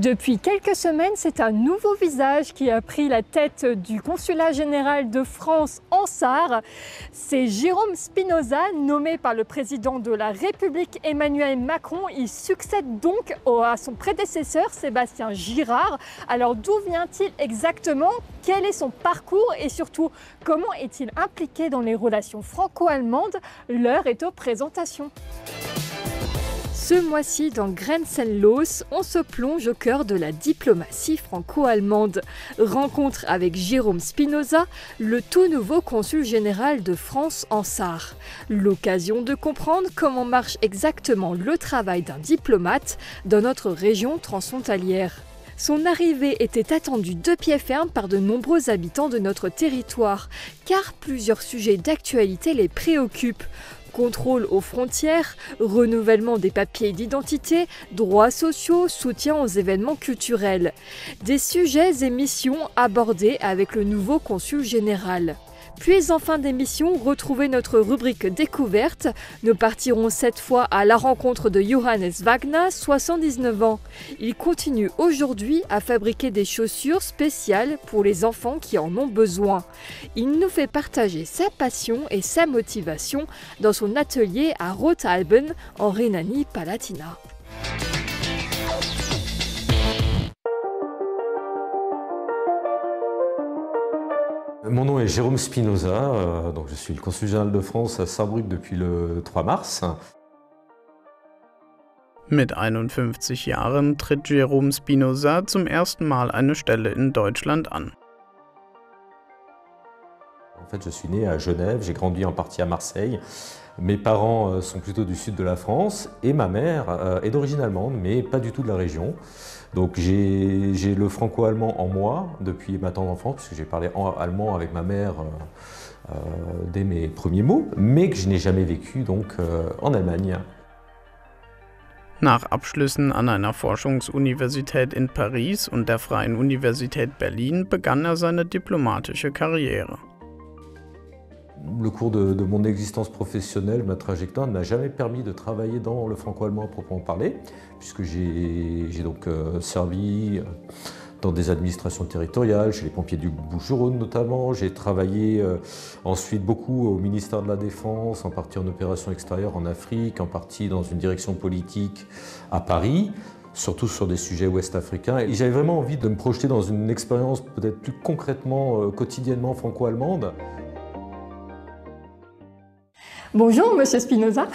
Depuis quelques semaines, c'est un nouveau visage qui a pris la tête du consulat général de France en Sarre. C'est Jérôme Spinoza, nommé par le président de la République Emmanuel Macron. Il succède donc à son prédécesseur Sébastien Girard. Alors d'où vient-il exactement? Quel est son parcours et surtout comment est-il impliqué dans les relations franco-allemandes? L'heure est aux présentations. Ce mois-ci, dans Grenzenlos, on se plonge au cœur de la diplomatie franco-allemande. Rencontre avec Jérôme Spinoza, le tout nouveau consul général de France en Sarre. L'occasion de comprendre comment marche exactement le travail d'un diplomate dans notre région transfrontalière. Son arrivée était attendue de pied ferme par de nombreux habitants de notre territoire, car plusieurs sujets d'actualité les préoccupent. Contrôle aux frontières, renouvellement des papiers d'identité, droits sociaux, soutien aux événements culturels. Des sujets et missions abordés avec le nouveau consul général. Puis en fin d'émission, retrouvez notre rubrique découverte. Nous partirons cette fois à la rencontre de Johannes Wagner, 79 ans. Il continue aujourd'hui à fabriquer des chaussures spéciales pour les enfants qui en ont besoin. Il nous fait partager sa passion et sa motivation dans son atelier à Rothalben, en Rhénanie-Palatinat. Mon nom est Jérôme Spinoza, donc je suis le consul général de France à Saarbrück depuis le 3 mars. Mit 51 Jahren tritt Jérôme Spinoza zum ersten Mal eine Stelle in Deutschland an. En fait, je suis né à Genève, j'ai grandi en partie à Marseille. Mes parents sont plutôt du sud de la France et ma mère est d'origine allemande, mais pas du tout de la région. Donc j'ai le franco-allemand en moi depuis ma tendre enfance, puisque j'ai parlé allemand avec ma mère dès mes premiers mots, mais que je n'ai jamais vécu donc en Allemagne. Nach Abschlüssen an einer Forschungsuniversität in Paris und der Freien Universität Berlin begann er seine diplomatische Karriere. Le cours de mon existence professionnelle, ma trajectoire ne m'a jamais permis de travailler dans le franco-allemand à proprement parler, puisque j'ai donc servi dans des administrations territoriales, chez les pompiers du Bouches-du-Rhône notamment. J'ai travaillé ensuite beaucoup au ministère de la Défense, en partie en opération extérieure en Afrique, en partie dans une direction politique à Paris, surtout sur des sujets ouest-africains. Et j'avais vraiment envie de me projeter dans une expérience peut-être plus concrètement, quotidiennement franco-allemande. Bonjour Monsieur Spinoza.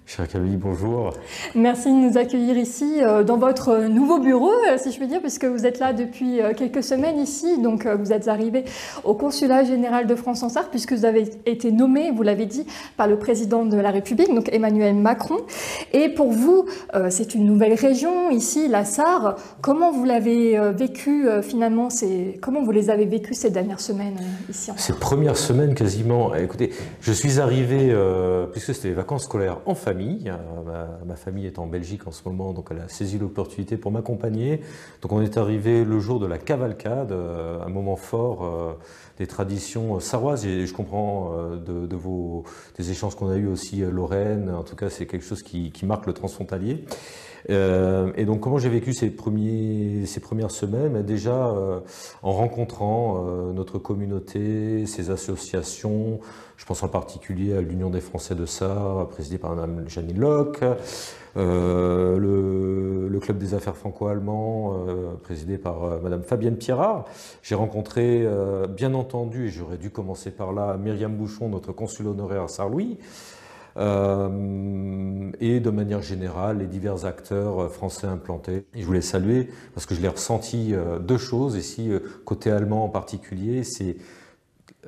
Cher Camille, bonjour. Merci de nous accueillir ici dans votre nouveau bureau, si je puis dire, puisque vous êtes là depuis quelques semaines ici. Donc vous êtes arrivé au consulat général de France en Sarre, puisque vous avez été nommé, vous l'avez dit, par le président de la République, donc Emmanuel Macron. Et pour vous, c'est une nouvelle région ici, la Sarre. Comment vous l'avez vécu finalement, comment vous les avez vécues ces dernières semaines ici en Sarre? Ces premières semaines quasiment, écoutez, je suis arrivé, puisque c'était les vacances scolaires en famille. Ma famille est en Belgique en ce moment, donc elle a saisi l'opportunité pour m'accompagner. Donc on est arrivé le jour de la cavalcade, un moment fort des traditions sarroises. Et je comprends des échanges qu'on a eus aussi Lorraine. En tout cas, c'est quelque chose qui marque le transfrontalier. Et donc comment j'ai vécu ces premières semaines? Déjà en rencontrant notre communauté, ces associations, je pense en particulier à l'Union des Français de Sarre, présidée par Mme Janine Locke, le Club des affaires franco-allemands, présidé par Mme Fabienne Pierrard. J'ai rencontré, bien entendu, et j'aurais dû commencer par là, Myriam Bouchon, notre consul honoraire à Sarre-Louis, et de manière générale les divers acteurs français implantés. Et je voulais saluer, parce que je l'ai ressenti, deux choses ici, côté allemand en particulier, c'est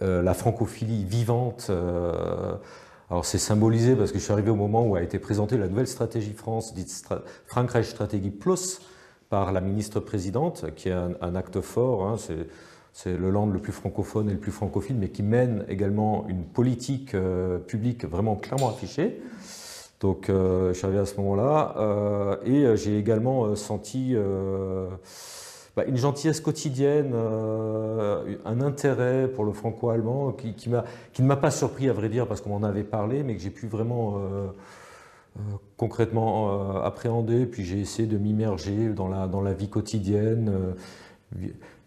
la francophilie vivante. Alors c'est symbolisé parce que je suis arrivé au moment où a été présentée la nouvelle stratégie France, dite Frankreich Strategie Plus, par la ministre-présidente, qui est un acte fort, hein, c'est le land le plus francophone et le plus francophile, mais qui mène également une politique publique vraiment clairement affichée. Donc je suis arrivé à ce moment-là et j'ai également senti une gentillesse quotidienne, un intérêt pour le franco-allemand qui ne m'a pas surpris à vrai dire parce qu'on m'en avait parlé, mais que j'ai pu vraiment concrètement appréhender, puis j'ai essayé de m'immerger dans la vie quotidienne,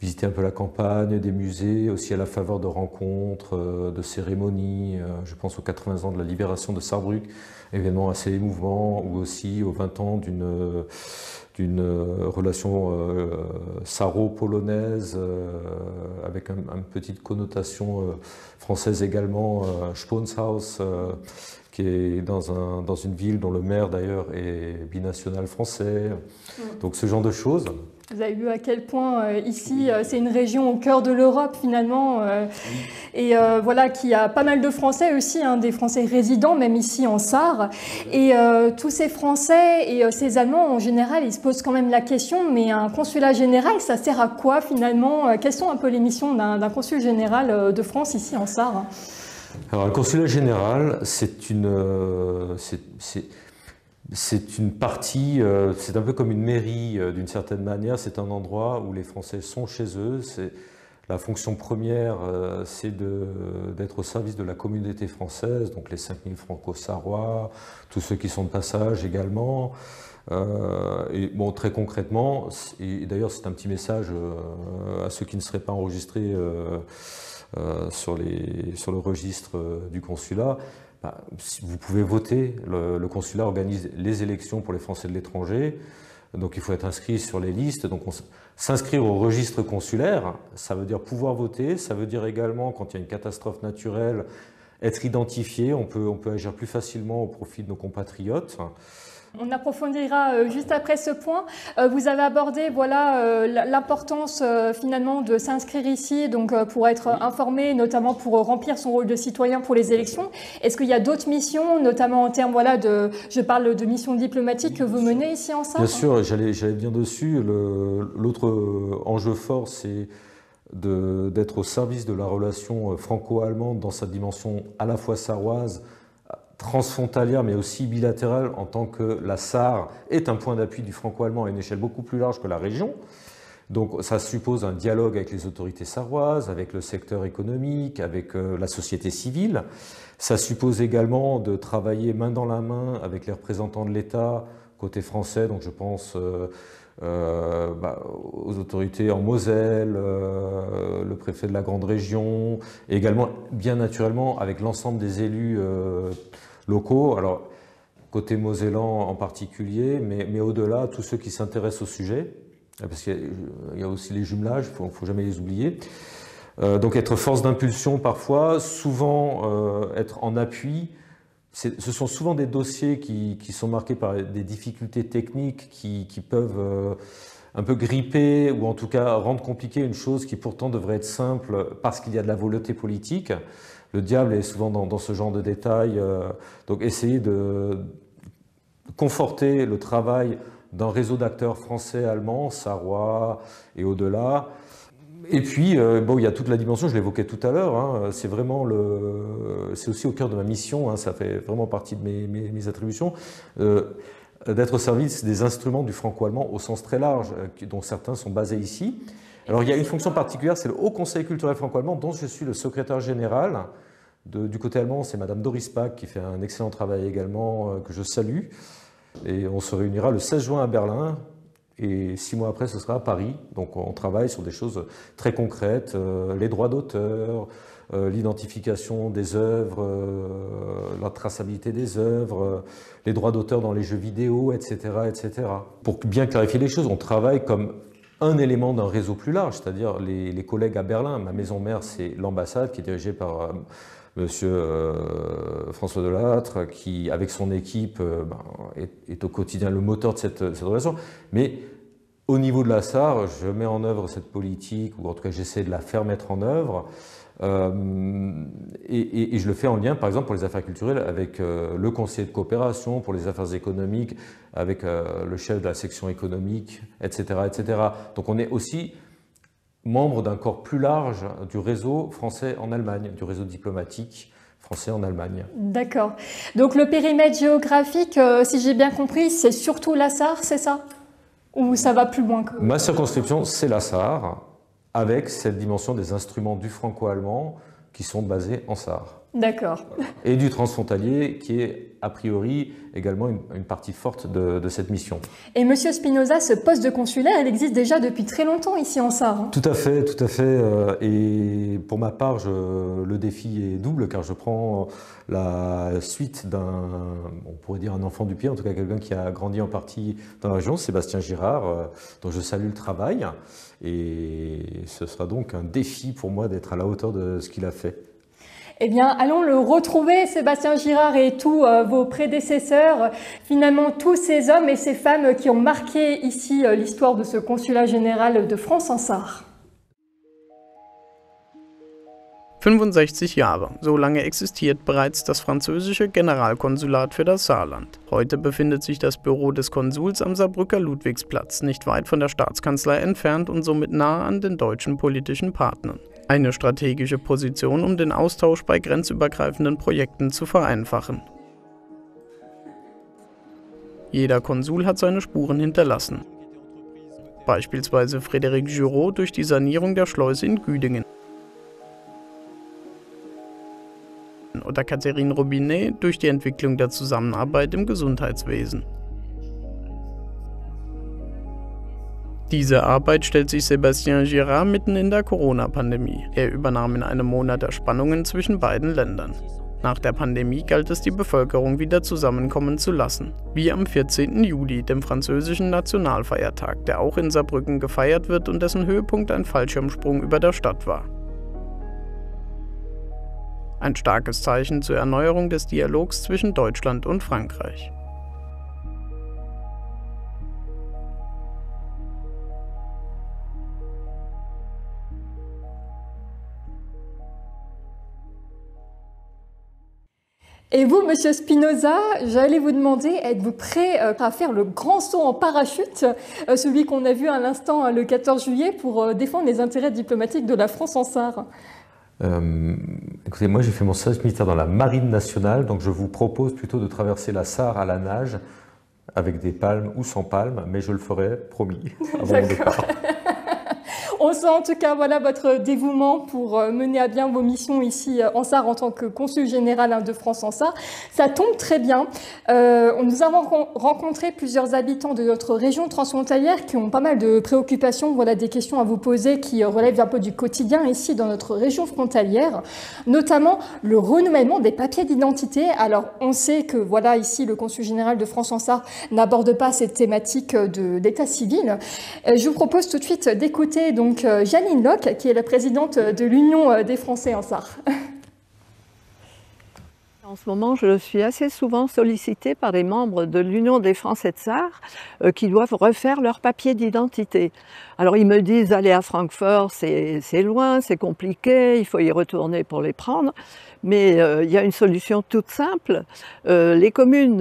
visiter un peu la campagne, des musées, aussi à la faveur de rencontres, de cérémonies. Je pense aux 80 ans de la libération de Sarrebruck, événement assez émouvant, ou aussi aux 20 ans d'une relation sarro-polonaise avec une petite connotation française également, Sponshaus, qui est dans une ville dont le maire d'ailleurs est binational français. Donc ce genre de choses. Vous avez vu à quel point ici, c'est une région au cœur de l'Europe finalement, et voilà, qui a pas mal de Français aussi, hein, des Français résidents, même ici en Sarre. Et tous ces Français et ces Allemands, en général, ils se posent quand même la question, mais un consulat général, ça sert à quoi finalement? Quelles sont un peu les missions d'un consul général de France ici en Sarre? Alors, un consulat général, c'est une partie, c'est un peu comme une mairie d'une certaine manière, c'est un endroit où les Français sont chez eux. La fonction première, c'est d'être au service de la communauté française, donc les 5000 franco-sarrois, tous ceux qui sont de passage également. Et bon, très concrètement, et d'ailleurs c'est un petit message à ceux qui ne seraient pas enregistrés sur le registre du consulat. Vous pouvez voter, le consulat organise les élections pour les Français de l'étranger, donc il faut être inscrit sur les listes. Donc s'inscrire au registre consulaire, ça veut dire pouvoir voter, ça veut dire également, quand il y a une catastrophe naturelle, être identifié, on peut agir plus facilement au profit de nos compatriotes. On approfondira juste après ce point. Vous avez abordé voilà, l'importance finalement de s'inscrire ici donc, pour être informé, notamment pour remplir son rôle de citoyen pour les élections. Est-ce qu'il y a d'autres missions, notamment en termes voilà, je parle de missions diplomatiques que vous menez ici en Sarre? Bien sûr, j'allais bien dessus. L'autre enjeu fort, c'est d'être au service de la relation franco-allemande dans sa dimension à la fois sarroise, transfrontalière mais aussi bilatérale, en tant que la Sarre est un point d'appui du franco-allemand à une échelle beaucoup plus large que la région. Donc ça suppose un dialogue avec les autorités sarroises, avec le secteur économique, avec la société civile. Ça suppose également de travailler main dans la main avec les représentants de l'État côté français, donc je pense aux autorités en Moselle, le préfet de la grande région, et également bien naturellement avec l'ensemble des élus locaux, alors côté mosellan en particulier, mais au-delà, tous ceux qui s'intéressent au sujet, parce qu'il y a aussi les jumelages, il ne faut jamais les oublier. Donc être force d'impulsion parfois, souvent être en appui. Ce sont souvent des dossiers qui sont marqués par des difficultés techniques qui peuvent un peu gripper ou en tout cas rendre compliqué une chose qui pourtant devrait être simple parce qu'il y a de la volonté politique. Le diable est souvent dans ce genre de détails. Donc essayer de conforter le travail d'un réseau d'acteurs français, allemands, sarrois et au-delà. Et puis, bon, il y a toute la dimension, je l'évoquais tout à l'heure, hein, c'est aussi au cœur de ma mission, hein, ça fait vraiment partie de mes attributions, d'être au service des instruments du franco-allemand au sens très large, dont certains sont basés ici. Alors il y a une fonction particulière, c'est le Haut Conseil culturel franco-allemand, dont je suis le secrétaire général. Du côté allemand, c'est Madame Doris Pack qui fait un excellent travail également, que je salue. Et on se réunira le 16 juin à Berlin. Et 6 mois après, ce sera à Paris. Donc on travaille sur des choses très concrètes, les droits d'auteur, l'identification des œuvres, la traçabilité des œuvres, les droits d'auteur dans les jeux vidéo, etc., etc. Pour bien clarifier les choses, on travaille comme un élément d'un réseau plus large, c'est-à-dire les collègues à Berlin. Ma maison mère, c'est l'ambassade qui est dirigée par Monsieur François Delattre, qui, avec son équipe, est au quotidien le moteur de cette relation. Mais au niveau de la Sarre, je mets en œuvre cette politique, ou en tout cas j'essaie de la faire mettre en œuvre, et je le fais en lien, par exemple, pour les affaires culturelles, avec le conseiller de coopération, pour les affaires économiques, avec le chef de la section économique, etc., etc. Donc on est aussi membre d'un corps plus large du réseau français en Allemagne, du réseau diplomatique français en Allemagne. D'accord. Donc le périmètre géographique, si j'ai bien compris, c'est surtout la Sarre, c'est ça? Ou ça va plus loin que... Ma circonscription, c'est la Sarre, avec cette dimension des instruments du franco-allemand qui sont basés en Sarre. D'accord. Et du transfrontalier, qui est a priori également une partie forte de cette mission. Et Monsieur Spinoza, ce poste de consulaire, il existe déjà depuis très longtemps ici en Sarre, hein? Tout à fait, tout à fait. Et pour ma part, le défi est double, car je prends la suite on pourrait dire un enfant du pied, en tout cas quelqu'un qui a grandi en partie dans la région, Sébastien Girard, dont je salue le travail. Et ce sera donc un défi pour moi d'être à la hauteur de ce qu'il a fait. Eh bien, allons le retrouver, Sébastien Girard et tous vos prédécesseurs, finalement tous ces hommes et ces femmes qui ont marqué ici l'histoire de ce consulat général de France en Sarre. 65 Jahre, so lange existiert bereits das französische Generalkonsulat für das Saarland. Heute befindet sich das Büro des Konsuls am Saarbrücker Ludwigsplatz, nicht weit von der Staatskanzlei entfernt und somit nahe an den deutschen politischen Partnern. Eine strategische Position, um den Austausch bei grenzübergreifenden Projekten zu vereinfachen. Jeder Konsul hat seine Spuren hinterlassen. Beispielsweise Frédéric Giraud durch die Sanierung der Schleuse in Güdingen. Oder Catherine Robinet durch die Entwicklung der Zusammenarbeit im Gesundheitswesen. Diese Arbeit stellt sich Sébastien Girard mitten in der Corona-Pandemie. Er übernahm in einem Monat Spannungen zwischen beiden Ländern. Nach der Pandemie galt es, die Bevölkerung wieder zusammenkommen zu lassen. Wie am 14. Juli, dem französischen Nationalfeiertag, der auch in Saarbrücken gefeiert wird und dessen Höhepunkt ein Fallschirmsprung über der Stadt war. Ein starkes Zeichen zur Erneuerung des Dialogs zwischen Deutschland und Frankreich. Et vous, Monsieur Spinoza, j'allais vous demander, êtes-vous prêt à faire le grand saut en parachute, celui qu'on a vu à l'instant le 14 juillet, pour défendre les intérêts diplomatiques de la France en Sarre? Écoutez, moi j'ai fait mon service militaire dans la Marine nationale, donc je vous propose plutôt de traverser la Sarre à la nage, avec des palmes ou sans palmes, mais je le ferai, promis, avant mon départ. On sent en tout cas voilà, votre dévouement pour mener à bien vos missions ici en Sarre en tant que consul général de France en Sarre. Ça tombe très bien. Nous avons rencontré plusieurs habitants de notre région transfrontalière qui ont pas mal de préoccupations, voilà, des questions à vous poser qui relèvent un peu du quotidien ici dans notre région frontalière, notamment le renouvellement des papiers d'identité. Alors on sait que voilà, ici le consul général de France en Sarre n'aborde pas cette thématique d'état civil. Je vous propose tout de suite d'écouter donc Janine Locke, qui est la présidente de l'Union des Français en Sarre. En ce moment, je suis assez souvent sollicitée par des membres de l'Union des Français de Sarre qui doivent refaire leur papier d'identité. Alors ils me disent aller à Francfort, c'est loin, c'est compliqué, il faut y retourner pour les prendre. Mais il y a une solution toute simple. Les communes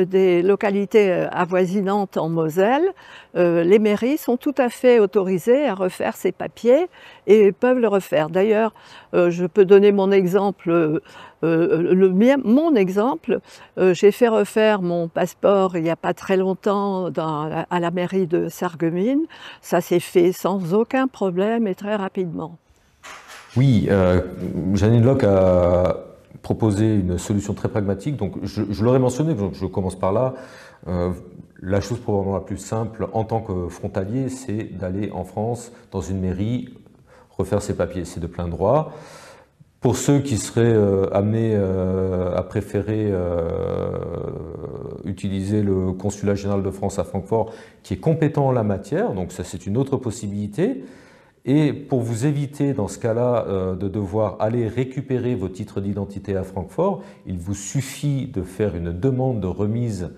des localités avoisinantes en Moselle, les mairies sont tout à fait autorisées à refaire ces papiers et peuvent le refaire. D'ailleurs, je peux donner mon exemple. Mon exemple, j'ai fait refaire mon passeport il n'y a pas très longtemps à la mairie de Sarreguemines. Ça s'est fait sans aucun problème et très rapidement. Oui, Janine Locke a proposé une solution très pragmatique, donc je l'aurais mentionné, donc je commence par là. La chose probablement la plus simple en tant que frontalier, c'est d'aller en France, dans une mairie, refaire ses papiers, c'est de plein droit. Pour ceux qui seraient amenés à préférer utiliser le consulat général de France à Francfort, qui est compétent en la matière, donc ça c'est une autre possibilité. Et pour vous éviter dans ce cas-là de devoir aller récupérer vos titres d'identité à Francfort, il vous suffit de faire une demande de remise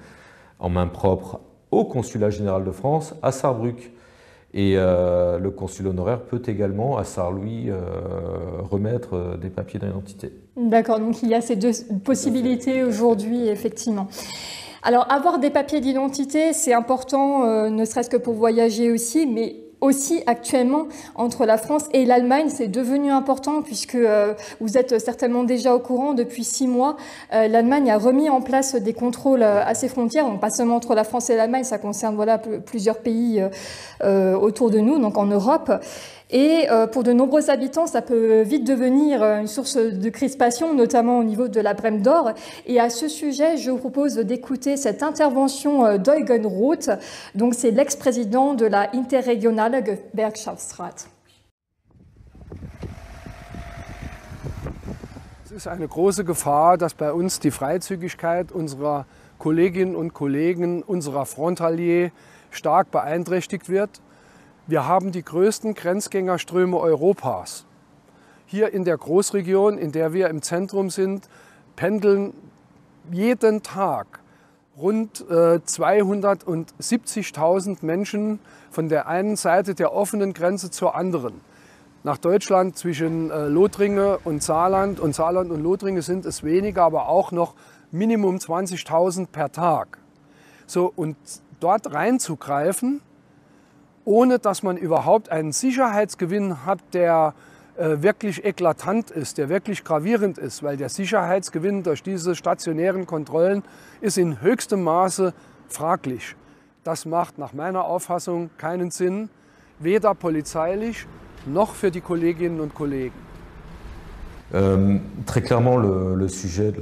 en main propre au consulat général de France à Sarrebruck. Et le consul honoraire peut également à Sarre-Louis remettre des papiers d'identité. D'accord, donc il y a ces deux possibilités aujourd'hui, effectivement. Alors avoir des papiers d'identité, c'est important, ne serait-ce que pour voyager aussi, mais Aussi, actuellement, entre la France et l'Allemagne, c'est devenu important puisque vous êtes certainement déjà au courant, depuis 6 mois, l'Allemagne a remis en place des contrôles à ses frontières, donc pas seulement entre la France et l'Allemagne, ça concerne voilà, plusieurs pays autour de nous, donc en Europe. Et pour de nombreux habitants, ça peut vite devenir une source de crispation, notamment au niveau de la Brème d'Or. Et à ce sujet, je vous propose d'écouter cette intervention d'Eugen Roth. Donc, c'est l'ex-président de la Interregionale Gewerkschaftsrat. Es ist eine große Gefahr, dass bei uns die Freizügigkeit unserer Kolleginnen und Kollegen, unserer Frontaliers stark beeinträchtigt wird. Wir haben die größten Grenzgängerströme Europas. Hier in der Großregion, in der wir im Zentrum sind, pendeln jeden Tag rund 270.000 Menschen von der einen Seite der offenen Grenze zur anderen. Nach Deutschland zwischen Lothringen und Saarland und Lothringen sind es weniger, aber auch noch Minimum 20.000 per Tag. So, und dort reinzugreifen, ohne dass man überhaupt einen Sicherheitsgewinn hat, der wirklich eklatant ist, der wirklich gravierend ist, weil der Sicherheitsgewinn durch diese stationären Kontrollen ist in höchstem Maße fraglich. Das macht nach meiner Auffassung keinen Sinn, weder polizeilich noch für die Kolleginnen und Kollegen. Très clairement, le sujet de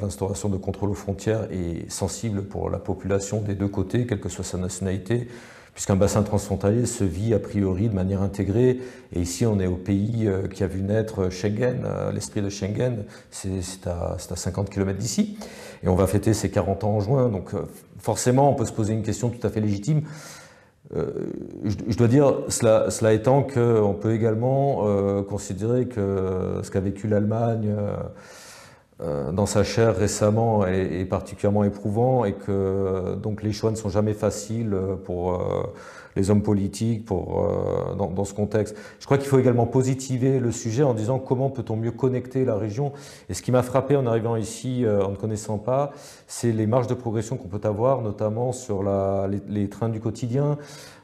l'instauration de contrôle aux frontières est sensible pour la population des deux côtés, quelle que soit sa nationalité, puisqu'un bassin transfrontalier se vit a priori de manière intégrée. Et ici, on est au pays qui a vu naître Schengen, l'esprit de Schengen, c'est à 50 km d'ici. Et on va fêter ses 40 ans en juin, donc forcément, on peut se poser une question tout à fait légitime. Je dois dire, cela étant, qu'on peut également considérer que ce qu'a vécu l'Allemagne dans sa chair récemment est particulièrement éprouvant et que donc les choix ne sont jamais faciles pour les hommes politiques dans ce contexte. Je crois qu'il faut également positiver le sujet en disant comment peut-on mieux connecter la région. Et ce qui m'a frappé en arrivant ici, en ne connaissant pas, c'est les marges de progression qu'on peut avoir, notamment sur les trains du quotidien,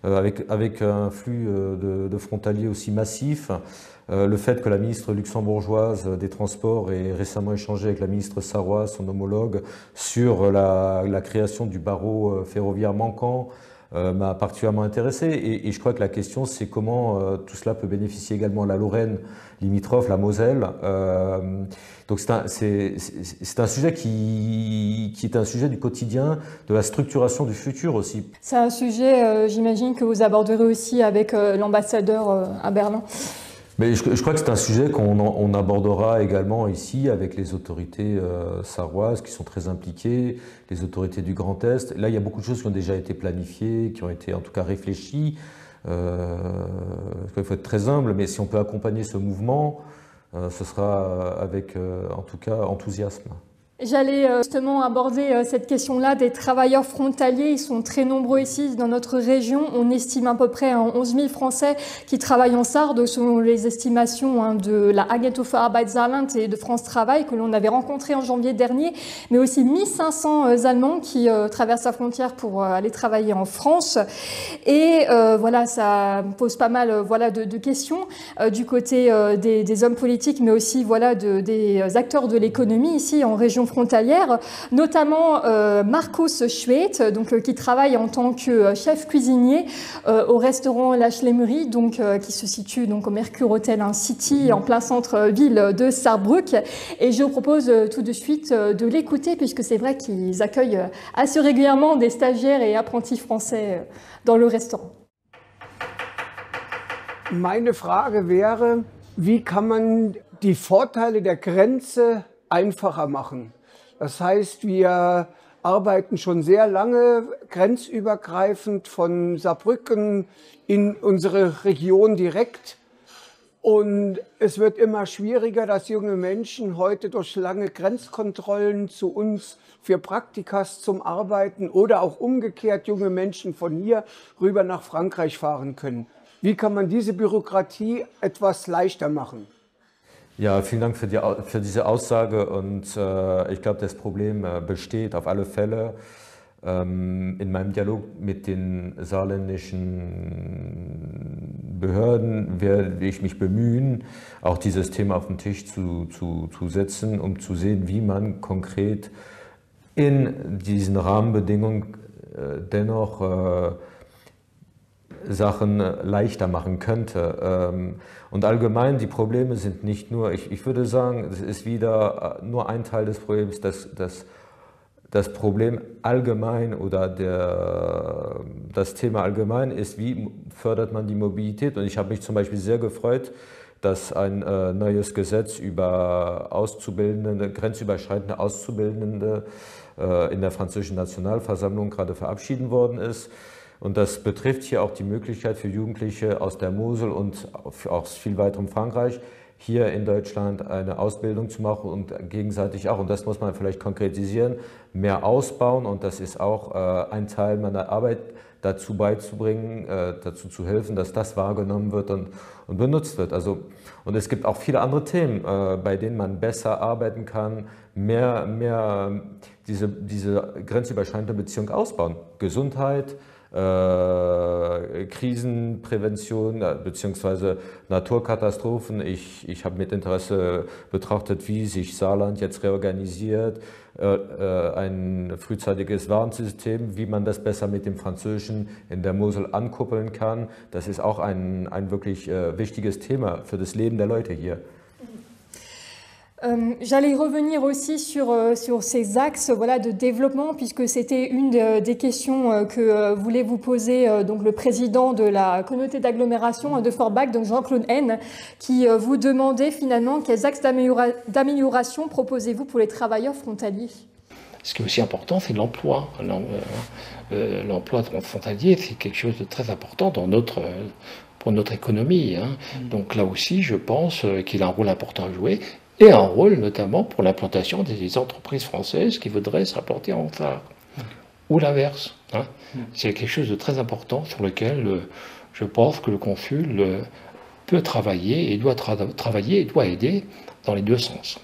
avec un flux de frontaliers aussi massif. Le fait que la ministre luxembourgeoise des Transports ait récemment échangé avec la ministre sarroise, son homologue, sur la création du barreau ferroviaire manquant, m'a particulièrement intéressé. Et je crois que la question, c'est comment tout cela peut bénéficier également à la Lorraine limitrophe, la Moselle. Donc c'est un sujet qui est un sujet du quotidien, de la structuration du futur aussi. C'est un sujet, j'imagine, que vous aborderez aussi avec l'ambassadeur à Berlin. Mais je crois que c'est un sujet qu'on abordera également ici avec les autorités sarroises qui sont très impliquées, les autorités du Grand Est. Là, il y a beaucoup de choses qui ont déjà été planifiées, qui ont été en tout cas réfléchies. Il faut être très humble, mais si on peut accompagner ce mouvement, ce sera avec en tout cas enthousiasme. J'allais justement aborder cette question-là des travailleurs frontaliers. Ils sont très nombreux ici dans notre région. On estime à peu près 11 000 Français qui travaillent en Sarde, selon les estimations de la Agentur für Arbeit Saarland et de France Travail que l'on avait rencontré en janvier dernier, mais aussi 1500 Allemands qui traversent la frontière pour aller travailler en France. Et voilà, ça pose pas mal de questions du côté des hommes politiques, mais aussi des acteurs de l'économie ici en région frontalière, notamment Markus Schwedt, qui travaille en tant que chef cuisinier au restaurant La Schlemmerie, qui se situe au Mercure Hotel City en plein centre-ville de Saarbrück. Et je vous propose tout de suite de l'écouter, puisque c'est vrai qu'ils accueillent assez régulièrement des stagiaires et apprentis français dans le restaurant. Meine Frage wäre, wie kann man die Vorteile der Grenze einfacher machen? Das heißt, wir arbeiten schon sehr lange grenzübergreifend von Saarbrücken in unsere Region direkt. Und es wird immer schwieriger, dass junge Menschen heute durch lange Grenzkontrollen zu uns für Praktikas zum Arbeiten oder auch umgekehrt junge Menschen von hier rüber nach Frankreich fahren können. Wie kann man diese Bürokratie etwas leichter machen? Ja, vielen Dank für diese Aussage und ich glaube, das Problem besteht auf alle Fälle. In meinem Dialog mit den saarländischen Behörden werde ich mich bemühen, auch dieses Thema auf den Tisch zu setzen, um zu sehen, wie man konkret in diesen Rahmenbedingungen dennoch Sachen leichter machen könnte. Und allgemein, die Probleme sind nicht nur, ich würde sagen, es ist wieder nur ein Teil des Problems, das Problem allgemein oder das Thema allgemein ist, wie fördert man die Mobilität. Und ich habe mich zum Beispiel sehr gefreut, dass ein neues Gesetz über Auszubildende, grenzüberschreitende Auszubildende in der französischen Nationalversammlung gerade verabschiedet worden ist. Und das betrifft hier auch die Möglichkeit für Jugendliche aus der Mosel und aus viel weiterem Frankreich, hier in Deutschland eine Ausbildung zu machen und gegenseitig auch, und das muss man vielleicht konkretisieren, mehr ausbauen. Und das ist auch ein Teil meiner Arbeit, dazu beizubringen, dazu zu helfen, dass das wahrgenommen wird und benutzt wird. Also, und es gibt auch viele andere Themen, bei denen man besser arbeiten kann, mehr diese grenzüberschreitende Beziehung ausbauen. Gesundheit, Krisenprävention bzw. Naturkatastrophen. Ich habe mit Interesse betrachtet, wie sich Saarland jetzt reorganisiert, ein frühzeitiges Warnsystem, wie man das besser mit dem Französischen in der Mosel ankuppeln kann. Das ist auch ein wirklich wichtiges Thema für das Leben der Leute hier. J'allais revenir aussi sur ces axes voilà, de développement, puisque c'était une des questions que voulait vous poser donc le président de la communauté d'agglomération de Forbach, donc Jean-Claude Haine, qui vous demandait finalement quels axes d'amélioration proposez-vous pour les travailleurs frontaliers. Ce qui est aussi important, c'est l'emploi. L'emploi frontalier, c'est quelque chose de très important pour notre économie. Hein. Donc là aussi, je pense qu'il a un rôle important à jouer. Et un rôle notamment pour l'implantation des entreprises françaises qui voudraient s'implanter en Sarre, ou l'inverse. Hein. C'est quelque chose de très important sur lequel je pense que le consul peut travailler et doit travailler et doit aider dans les deux sens.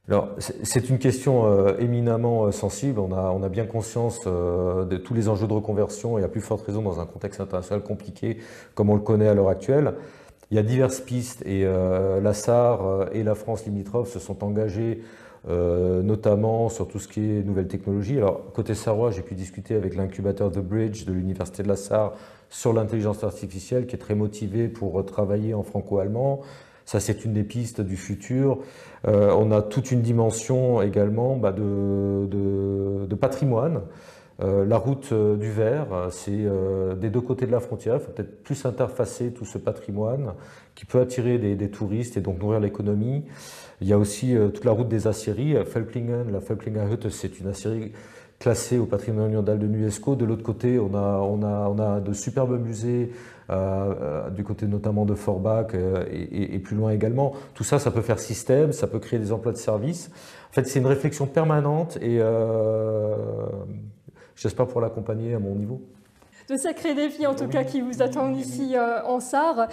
Alors, c'est une question éminemment sensible. On a bien conscience de tous les enjeux de reconversion et à plus forte raison dans un contexte international compliqué comme on le connaît à l'heure actuelle. Il y a diverses pistes et la Sarre et la France limitrophe se sont engagés notamment sur tout ce qui est nouvelles technologies. Alors côté sarrois, j'ai pu discuter avec l'incubateur The Bridge de l'Université de la Sarre sur l'intelligence artificielle qui est très motivé pour travailler en franco-allemand. Ça, c'est une des pistes du futur. On a toute une dimension également de patrimoine. La route du Ver, c'est des deux côtés de la frontière. Il faut peut-être plus interfacer tout ce patrimoine qui peut attirer des touristes et donc nourrir l'économie. Il y a aussi toute la route des aciéries. Velklingen, la Velklinger Hütte, c'est une aciérie classée au patrimoine mondial de l'UNESCO. De l'autre côté, on a de superbes musées, du côté notamment de Forbach et plus loin également. Tout ça, ça peut faire système, ça peut créer des emplois de service. En fait, c'est une réflexion permanente et j'espère pour l'accompagner à mon niveau. De sacrés défis en tout cas qui vous attendent ici en Sarre.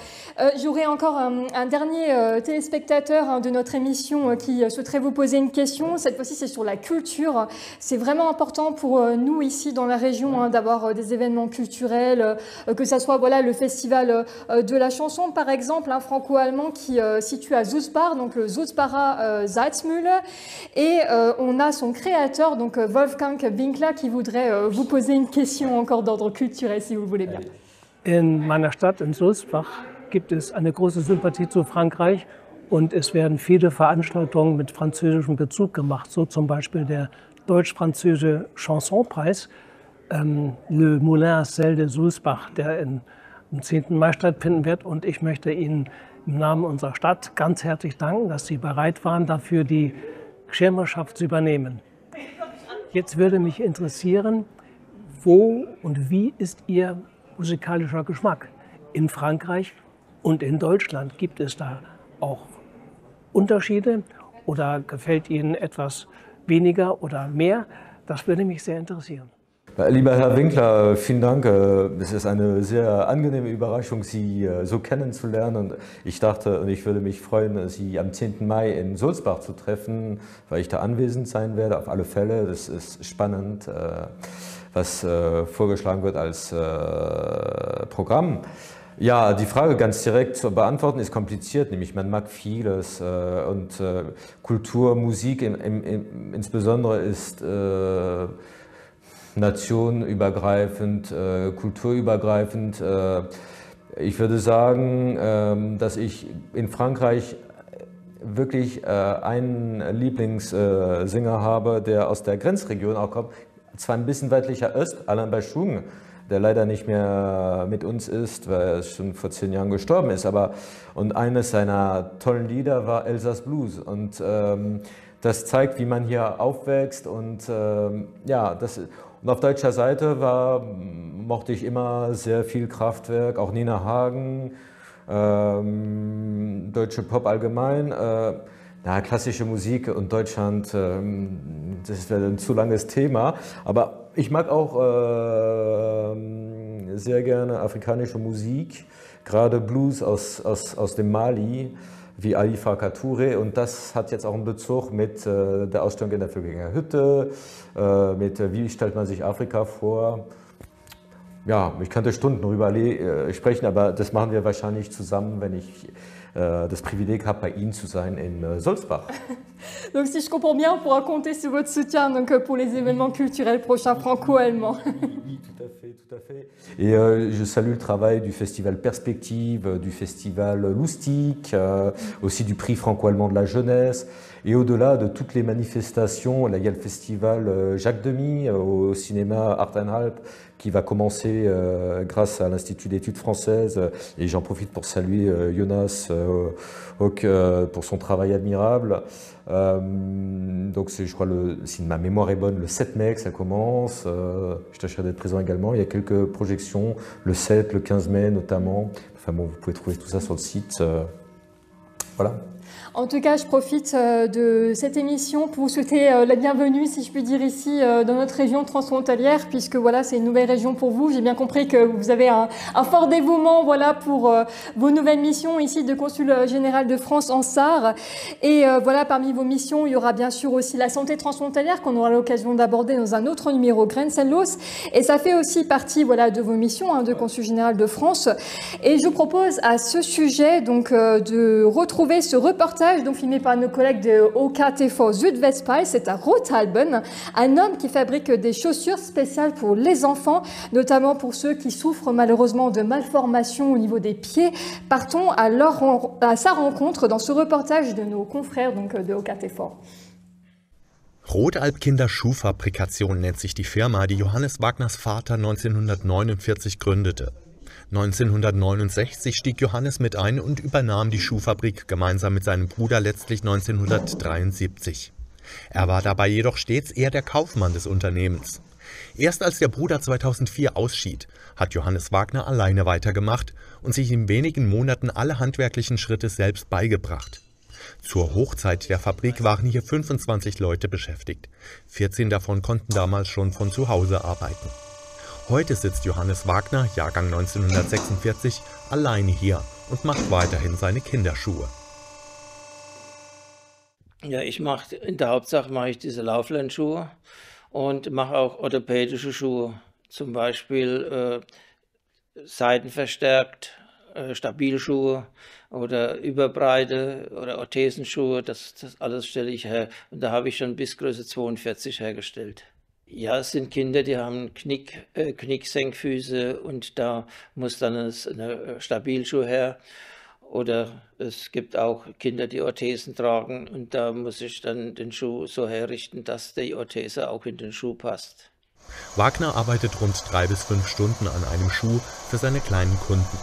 J'aurai encore un dernier téléspectateur de notre émission qui souhaiterait vous poser une question. Cette fois-ci c'est sur la culture. C'est vraiment important pour nous ici dans la région d'avoir des événements culturels, que ça soit voilà, le festival de la chanson par exemple, franco-allemand qui situe à Sulzbach, donc le Sulzbacher Salzmühle. Et on a son créateur, donc Wolfgang Winkler, qui voudrait vous poser une question encore d'ordre culturel. Si vous voulez bien. In meiner Stadt, in Sulzbach, gibt es eine große Sympathie zu Frankreich und es werden viele Veranstaltungen mit französischem Bezug gemacht, so zum Beispiel der deutsch-französische Chansonpreis, Le Moulin à Sel de Sulzbach, der am 10. Mai stattfinden wird. Und ich möchte Ihnen im Namen unserer Stadt ganz herzlich danken, dass Sie bereit waren, dafür die Schirmherrschaft zu übernehmen. Jetzt würde mich interessieren, wo und wie ist Ihr musikalischer Geschmack? In Frankreich und in Deutschland gibt es da auch Unterschiede oder gefällt Ihnen etwas weniger oder mehr? Das würde mich sehr interessieren. Lieber Herr Winkler, vielen Dank. Es ist eine sehr angenehme Überraschung, Sie so kennenzulernen. Und ich dachte, und ich würde mich freuen, Sie am 10. Mai in Sulzbach zu treffen, weil ich da anwesend sein werde. Auf alle Fälle, das ist spannend. was vorgeschlagen wird als Programm. Ja, die Frage ganz direkt zu beantworten ist kompliziert, nämlich man mag vieles und Kultur, Musik insbesondere ist nationenübergreifend, kulturübergreifend. Ich würde sagen, dass ich in Frankreich wirklich einen Lieblingssänger habe, der aus der Grenzregion auch kommt, zwar ein bisschen weitlicher Ost, Alain Bashung, der leider nicht mehr mit uns ist, weil er schon vor 10 Jahren gestorben ist. Und eines seiner tollen Lieder war Elsass Blues. Und das zeigt, wie man hier aufwächst. Und ja, und auf deutscher Seite mochte ich immer sehr viel Kraftwerk, auch Nina Hagen, deutsche Pop allgemein. Klassische Musik und Deutschland, das wäre ein zu langes Thema. Aber ich mag auch sehr gerne afrikanische Musik, gerade Blues aus dem Mali, wie Ali Farka Touré. Und das hat jetzt auch einen Bezug mit der Ausstellung in der Völklinger Hütte, mit wie stellt man sich Afrika vor. Ja, ich könnte Stunden darüber sprechen, aber das machen wir wahrscheinlich zusammen, wenn ich das privilège habe, bei Ihnen zu sein in Sulzbach. Donc si je comprends bien, on pourra compter sur votre soutien donc, pour les événements culturels prochains franco-allemands. Oui, tout à fait. Et je salue le travail du festival Perspective, du festival Loustic, aussi du prix franco-allemand de la jeunesse. Et au-delà de toutes les manifestations, là, il y a le festival Jacques Demy au cinéma Artenhalb qui va commencer grâce à l'Institut d'études françaises. Et j'en profite pour saluer Jonas Hock pour son travail admirable. Donc je crois, si ma mémoire est bonne, le 7 mai que ça commence. Je tâcherai d'être présent également. Il y a quelques projections, le 7, le 15 mai notamment. Enfin bon, vous pouvez trouver tout ça sur le site. Voilà. En tout cas, je profite de cette émission pour vous souhaiter la bienvenue, si je puis dire, ici dans notre région transfrontalière, puisque voilà, c'est une nouvelle région pour vous. J'ai bien compris que vous avez un fort dévouement, voilà, pour vos nouvelles missions ici de consul général de France en Sarre. Et voilà, parmi vos missions, il y aura bien sûr aussi la santé transfrontalière qu'on aura l'occasion d'aborder dans un autre numéro Grenzenlos. Et ça fait aussi partie, voilà, de vos missions de consul général de France. Et je vous propose à ce sujet donc de retrouver ce reportage donc filmé par nos collègues de OKTV Südwestpal, c'est à Rothalben, un homme qui fabrique des chaussures spéciales pour les enfants, notamment pour ceux qui souffrent malheureusement de malformations au niveau des pieds. Partons à sa rencontre dans ce reportage de nos confrères donc, de OKTV. Rothalb Kinder Schuhfabrikation nennt sich die Firma, die Johannes Wagners Vater 1949 gründete. 1969 stieg Johannes mit ein und übernahm die Schuhfabrik gemeinsam mit seinem Bruder letztlich 1973. Er war dabei jedoch stets eher der Kaufmann des Unternehmens. Erst als der Bruder 2004 ausschied, hat Johannes Wagner alleine weitergemacht und sich in wenigen Monaten alle handwerklichen Schritte selbst beigebracht. Zur Hochzeit der Fabrik waren hier 25 Leute beschäftigt. 14 davon konnten damals schon von zu Hause arbeiten. Heute sitzt Johannes Wagner, Jahrgang 1946, alleine hier und macht weiterhin seine Kinderschuhe. Ja, in der Hauptsache mache ich diese Lauflernschuhe und mache auch orthopädische Schuhe, zum Beispiel seitenverstärkt, Stabilschuhe oder Überbreite oder Orthesenschuhe, das alles stelle ich her. Und da habe ich schon bis Größe 42 hergestellt. Ja, es sind Kinder, die haben Knicksenkfüße und da muss dann eine Stabilschuh her. Oder es gibt auch Kinder, die Orthesen tragen und da muss ich dann den Schuh so herrichten, dass die Orthese auch in den Schuh passt. Wagner arbeitet rund 3 bis 5 Stunden an einem Schuh für seine kleinen Kunden.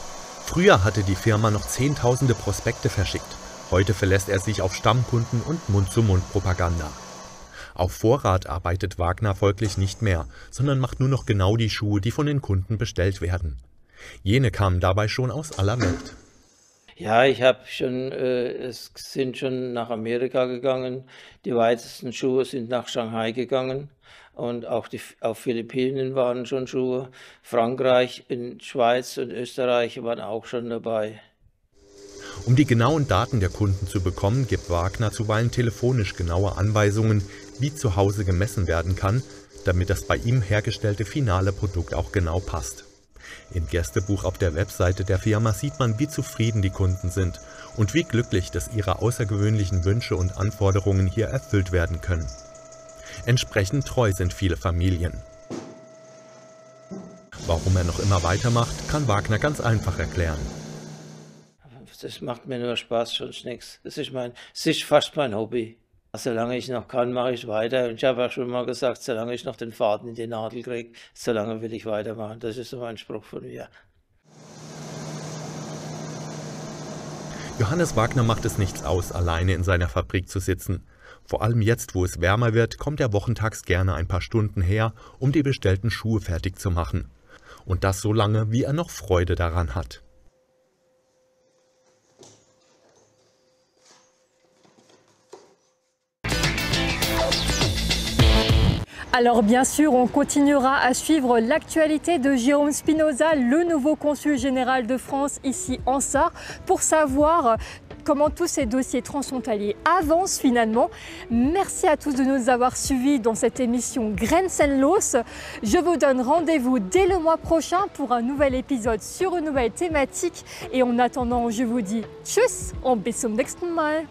Früher hatte die Firma noch Zehntausende Prospekte verschickt. Heute verlässt er sich auf Stammkunden und Mund-zu-Mund-Propaganda. Auf Vorrat arbeitet Wagner folglich nicht mehr, sondern macht nur noch genau die Schuhe, die von den Kunden bestellt werden. Jene kamen dabei schon aus aller Welt. Ja, es sind schon nach Amerika gegangen. Die weitesten Schuhe sind nach Shanghai gegangen. Und auch auf Philippinen waren schon Schuhe. Frankreich, in Schweiz und Österreich waren auch schon dabei. Um die genauen Daten der Kunden zu bekommen, gibt Wagner zuweilen telefonisch genaue Anweisungen, wie zu Hause gemessen werden kann, damit das bei ihm hergestellte finale Produkt auch genau passt. Im Gästebuch auf der Webseite der Firma sieht man, wie zufrieden die Kunden sind und wie glücklich, dass ihre außergewöhnlichen Wünsche und Anforderungen hier erfüllt werden können. Entsprechend treu sind viele Familien. Warum er noch immer weitermacht, kann Wagner ganz einfach erklären. Das macht mir nur Spaß, schon nichts. Es ist fast mein Hobby. Solange ich noch kann, mache ich weiter. Und ich habe auch schon mal gesagt, solange ich noch den Faden in die Nadel kriege, solange will ich weitermachen. Das ist so ein Spruch von mir. Johannes Wagner macht es nichts aus, alleine in seiner Fabrik zu sitzen. Vor allem jetzt, wo es wärmer wird, kommt er wochentags gerne ein paar Stunden her, um die bestellten Schuhe fertig zu machen. Und das so lange, wie er noch Freude daran hat. Alors bien sûr, on continuera à suivre l'actualité de Jérôme Spinoza, le nouveau consul général de France ici en Sarre, pour savoir comment tous ces dossiers transfrontaliers avancent finalement. Merci à tous de nous avoir suivis dans cette émission Grenzenlos. Je vous donne rendez-vous dès le mois prochain pour un nouvel épisode sur une nouvelle thématique. Et en attendant, je vous dis tschüss und bis zum nächsten Mal.